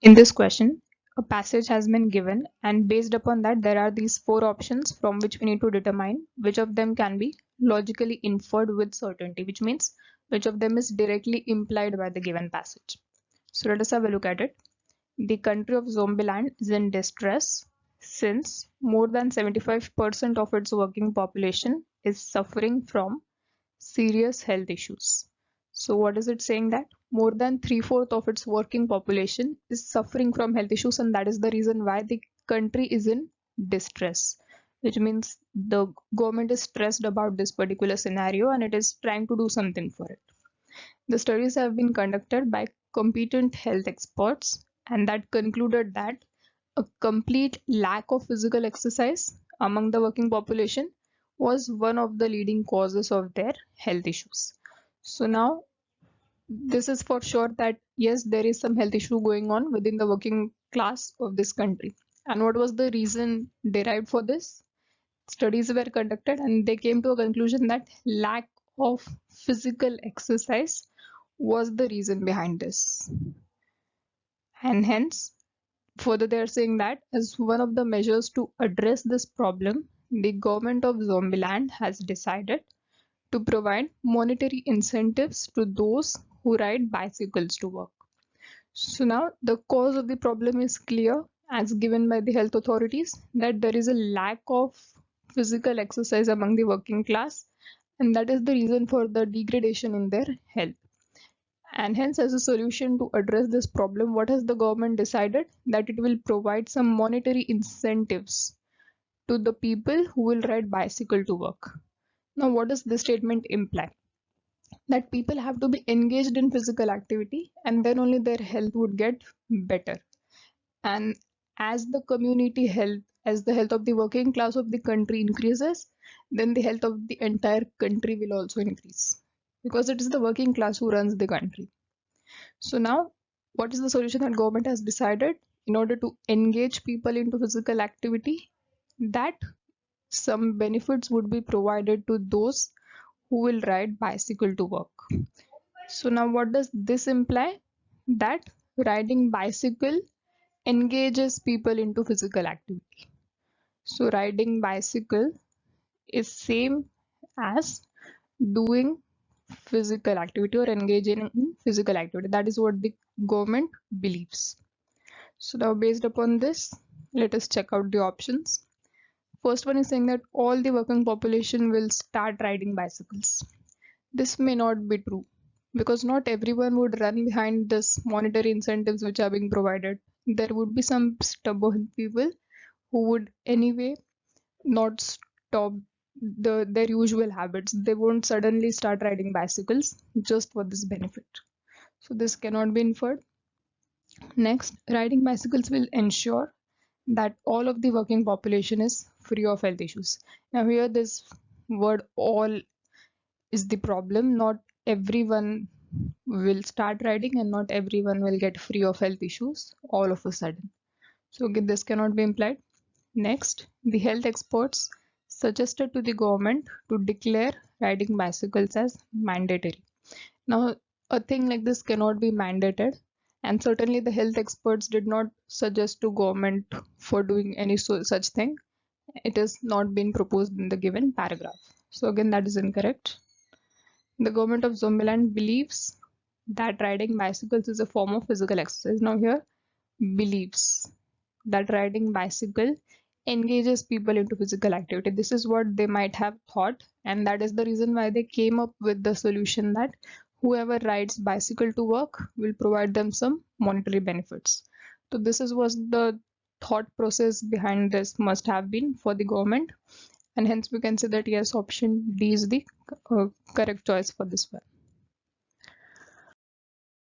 In this question, a passage has been given, and based upon that, there are these four options from which we need to determine which of them can be logically inferred with certainty, which means which of them is directly implied by the given passage. So let us have a look at it. The country of Zombieland is in distress since more than 75% of its working population is suffering from serious health issues. So what is it saying? That more than three-fourths of its working population is suffering from health issues, and that is the reason why the country is in distress, which means the government is stressed about this particular scenario and it is trying to do something for it. The studies have been conducted by competent health experts, and that concluded that a complete lack of physical exercise among the working population was one of the leading causes of their health issues. So now this is for sure that yes, there is some health issue going on within the working class of this country. And what was the reason derived for this? Studies were conducted and they came to a conclusion that lack of physical exercise was the reason behind this. And hence, further they are saying that as one of the measures to address this problem, the government of Zombieland has decided to provide monetary incentives to those who ride bicycles to work. So now the cause of the problem is clear as given by the health authorities, that there is a lack of physical exercise among the working class, and that is the reason for the degradation in their health. And hence, as a solution to address this problem, what has the government decided? That it will provide some monetary incentives to the people who will ride bicycle to work. Now, what does this statement imply? That people have to be engaged in physical activity and then only their health would get better. And as the community health, as the health of the working class of the country increases, then the health of the entire country will also increase, because it is the working class who runs the country. So now, what is the solution that government has decided? In order to engage people into physical activity, that some benefits would be provided to those who will ride bicycle to work. So now what does this imply? That riding bicycle engages people into physical activity. So riding bicycle is same as doing physical activity or engaging in physical activity. That is what the government believes. So now based upon this, let us check out the options. First one is saying that all the working population will start riding bicycles. This may not be true, because not everyone would run behind this monetary incentives which are being provided. There would be some stubborn people who would anyway not stop their usual habits. They won't suddenly start riding bicycles just for this benefit. So this cannot be inferred. Next, riding bicycles will ensure that all of the working population is free of health issues. Now here this word all is the problem. Not everyone will start riding and not everyone will get free of health issues all of a sudden. So again, this cannot be implied. Next, the health experts suggested to the government to declare riding bicycles as mandatory. Now, a thing like this cannot be mandated, and certainly the health experts did not suggest to government for doing any such thing. It has not been proposed in the given paragraph. So again, that is incorrect. The government of Zombieland believes that riding bicycles is a form of physical exercise. Now here, believes that riding bicycle engages people into physical activity. This is what they might have thought, and that is the reason why they came up with the solution that whoever rides bicycle to work will provide them some monetary benefits. So this was the thought process behind this must have been for the government, and hence we can say that yes, option D is the correct choice for this one.